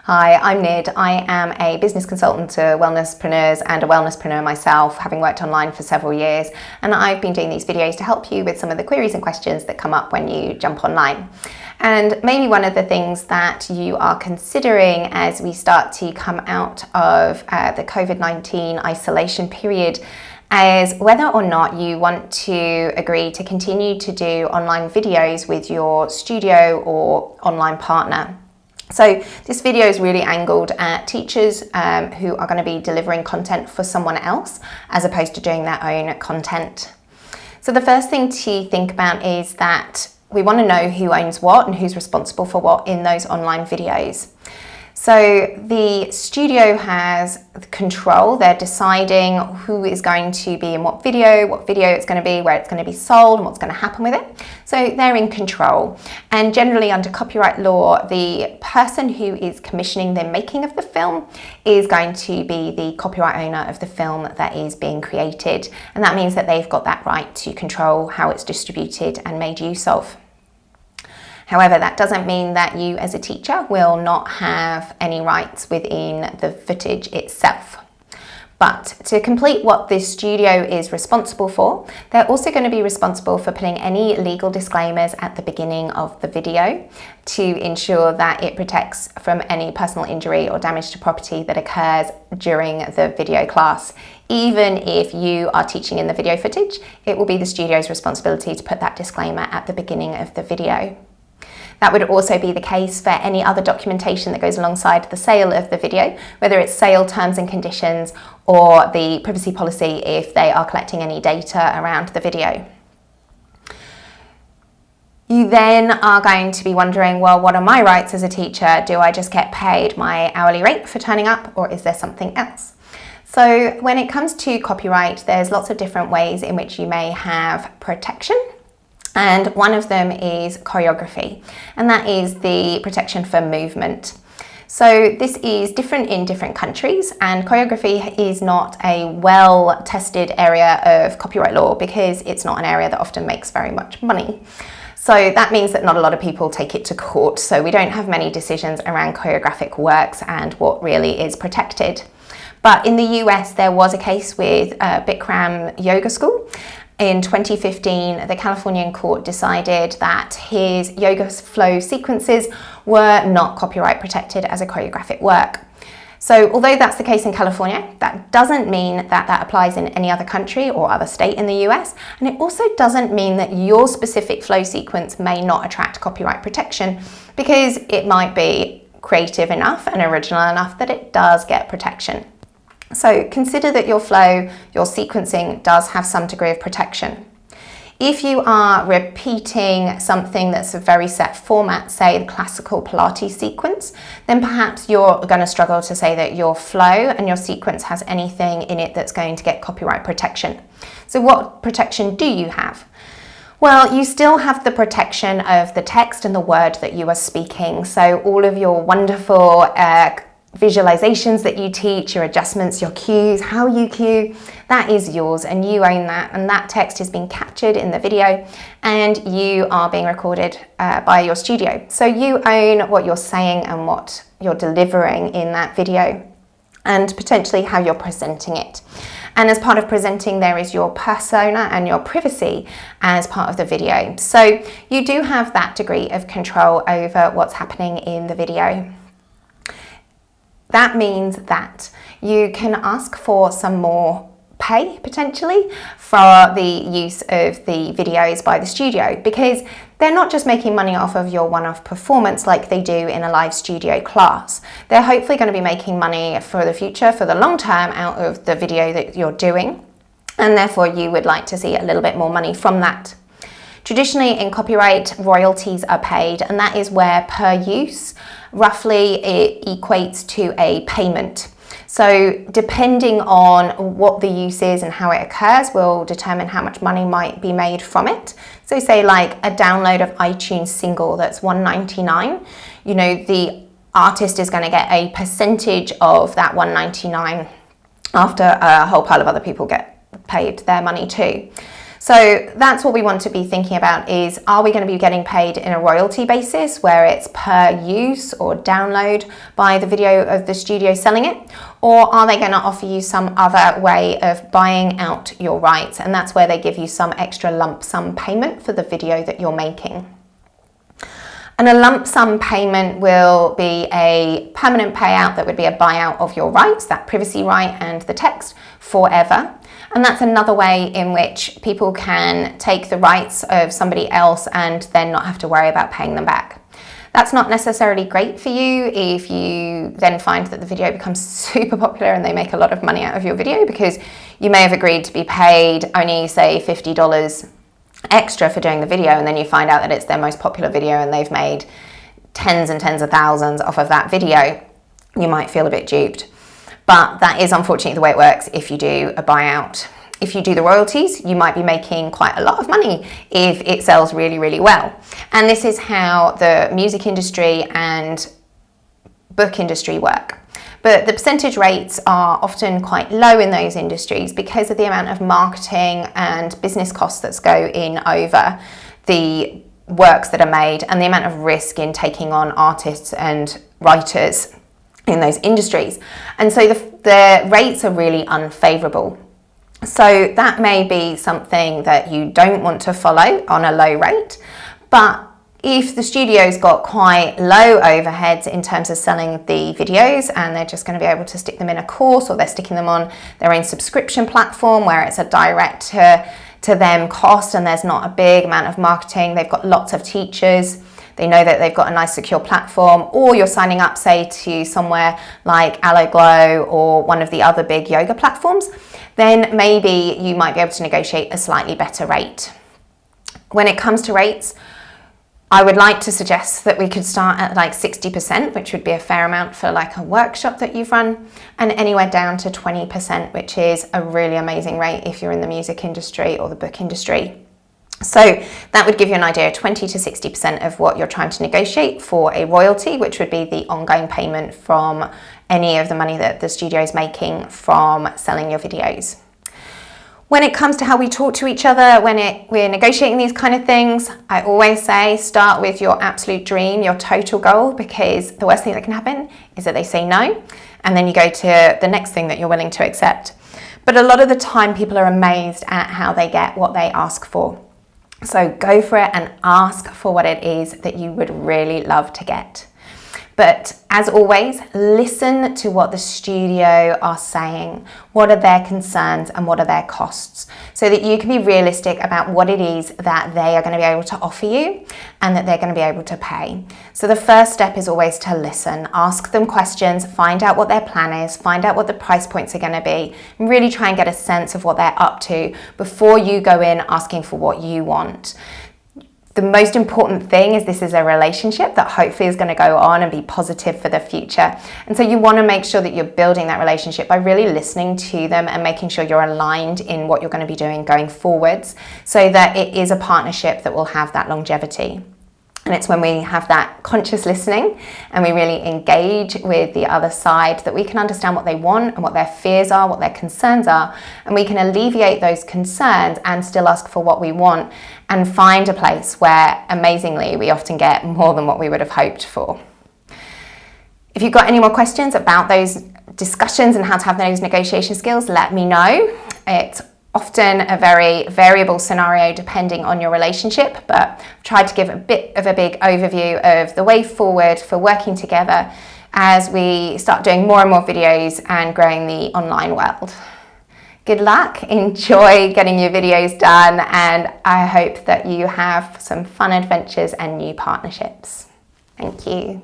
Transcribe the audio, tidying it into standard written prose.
Hi, I'm Nid. I am a business consultant to wellnesspreneurs and a wellnesspreneur myself, having worked online for several years. And I've been doing these videos to help you with some of the queries and questions that come up when you jump online. And maybe one of the things that you are considering as we start to come out of the COVID-19 isolation period is whether or not you want to agree to continue to do online videos with your studio or online partner. So this video is really angled at teachers who are going to be delivering content for someone else as opposed to doing their own content. So the first thing to think about is that we want to know who owns what and who's responsible for what in those online videos. So the studio has control. They're deciding who is going to be in what video it's going to be, where it's going to be sold, and what's going to happen with it. So they're in control. And generally under copyright law, the person who is commissioning the making of the film is going to be the copyright owner of the film that is being created. And that means that they've got that right to control how it's distributed and made use of. However, that doesn't mean that you as a teacher will not have any rights within the footage itself. But to complete what this studio is responsible for, they're also going to be responsible for putting any legal disclaimers at the beginning of the video to ensure that it protects from any personal injury or damage to property that occurs during the video class. Even if you are teaching in the video footage, it will be the studio's responsibility to put that disclaimer at the beginning of the video. That would also be the case for any other documentation that goes alongside the sale of the video, whether it's sale terms and conditions or the privacy policy if they are collecting any data around the video. You then are going to be wondering, well, what are my rights as a teacher? Do I just get paid my hourly rate for turning up, or is there something else? So when it comes to copyright, there's lots of different ways in which you may have protection. And one of them is choreography, and that is the protection for movement. So this is different in different countries, and choreography is not a well-tested area of copyright law because it's not an area that often makes very much money. So that means that not a lot of people take it to court, so we don't have many decisions around choreographic works and what really is protected. But in the US, there was a case with Bikram Yoga School. In 2015, the Californian court decided that his yoga flow sequences were not copyright protected as a choreographic work. So although that's the case in California, that doesn't mean that that applies in any other country or other state in the US. And it also doesn't mean that your specific flow sequence may not attract copyright protection, because it might be creative enough and original enough that it does get protection. So consider that your flow, your sequencing does have some degree of protection. If you are repeating something that's a very set format, say the classical Pilates sequence, then perhaps you're going to struggle to say that your flow and your sequence has anything in it that's going to get copyright protection. So what protection do you have? Well, you still have the protection of the text and the word that you are speaking. So all of your wonderful visualizations that you teach, your adjustments, your cues, how you cue, that is yours and you own that, and that text is being captured in the video and you are being recorded by your studio. So you own what you're saying and what you're delivering in that video, and potentially how you're presenting it. And as part of presenting, there is your persona and your privacy as part of the video. So you do have that degree of control over what's happening in the video. That means that you can ask for some more pay potentially for the use of the videos by the studio, because they're not just making money off of your one-off performance like they do in a live studio class. They're hopefully going to be making money for the future, for the long term, out of the video that you're doing, and therefore you would like to see a little bit more money from that. Traditionally in copyright, royalties are paid, and that is where per use roughly it equates to a payment. So depending on what the use is and how it occurs will determine how much money might be made from it. So say like a download of iTunes single that's $1.99, you know, the artist is going to get a percentage of that $1.99 after a whole pile of other people get paid their money too. So that's what we want to be thinking about is, are we going to be getting paid in a royalty basis where it's per use or download by the video of the studio selling it? Or are they going to offer you some other way of buying out your rights? And that's where they give you some extra lump sum payment for the video that you're making. And a lump sum payment will be a permanent payout that would be a buyout of your rights, that privacy right and the text, forever. And that's another way in which people can take the rights of somebody else and then not have to worry about paying them back. That's not necessarily great for you if you then find that the video becomes super popular and they make a lot of money out of your video, because you may have agreed to be paid only, say, $50 extra for doing the video, and then you find out that it's their most popular video and they've made tens and tens of thousands off of that video. You might feel a bit duped, but that is unfortunately the way it works if you do a buyout. If you do the royalties, you might be making quite a lot of money if it sells really, really well. And this is how the music industry and book industry work. But the percentage rates are often quite low in those industries because of the amount of marketing and business costs that go in over the works that are made and the amount of risk in taking on artists and writers in those industries. And so the rates are really unfavourable. So that may be something that you don't want to follow on a low rate, but if the studio's got quite low overheads in terms of selling the videos and they're just going to be able to stick them in a course, or they're sticking them on their own subscription platform where it's a direct to them cost and there's not a big amount of marketing, they've got lots of teachers, they know that they've got a nice secure platform, or you're signing up, say, to somewhere like Alleglo or one of the other big yoga platforms, then maybe you might be able to negotiate a slightly better rate. When it comes to rates, I would like to suggest that we could start at like 60%, which would be a fair amount for like a workshop that you've run, and anywhere down to 20%, which is a really amazing rate if you're in the music industry or the book industry. So that would give you an idea, 20 to 60% of what you're trying to negotiate for a royalty, which would be the ongoing payment from any of the money that the studio is making from selling your videos. When it comes to how we talk to each other when we're negotiating these kind of things, I always say start with your absolute dream, your total goal, because the worst thing that can happen is that they say no, and then you go to the next thing that you're willing to accept. But a lot of the time people are amazed at how they get what they ask for. So go for it and ask for what it is that you would really love to get. But as always, listen to what the studio are saying. What are their concerns and what are their costs? So that you can be realistic about what it is that they are going to be able to offer you and that they're going to be able to pay. So the first step is always to listen. Ask them questions, find out what their plan is, find out what the price points are going to be, and really try and get a sense of what they're up to before you go in asking for what you want. The most important thing is this is a relationship that hopefully is going to go on and be positive for the future. And so you want to make sure that you're building that relationship by really listening to them and making sure you're aligned in what you're going to be doing going forwards, so that it is a partnership that will have that longevity. And it's when we have that conscious listening and we really engage with the other side that we can understand what they want and what their fears are, what their concerns are, and we can alleviate those concerns and still ask for what we want and find a place where, amazingly, we often get more than what we would have hoped for. If you've got any more questions about those discussions and how to have those negotiation skills, let me know. It's often a very variable scenario depending on your relationship, but I've tried to give a bit of a big overview of the way forward for working together as we start doing more and more videos and growing the online world. Good luck, enjoy getting your videos done, and I hope that you have some fun adventures and new partnerships. Thank you.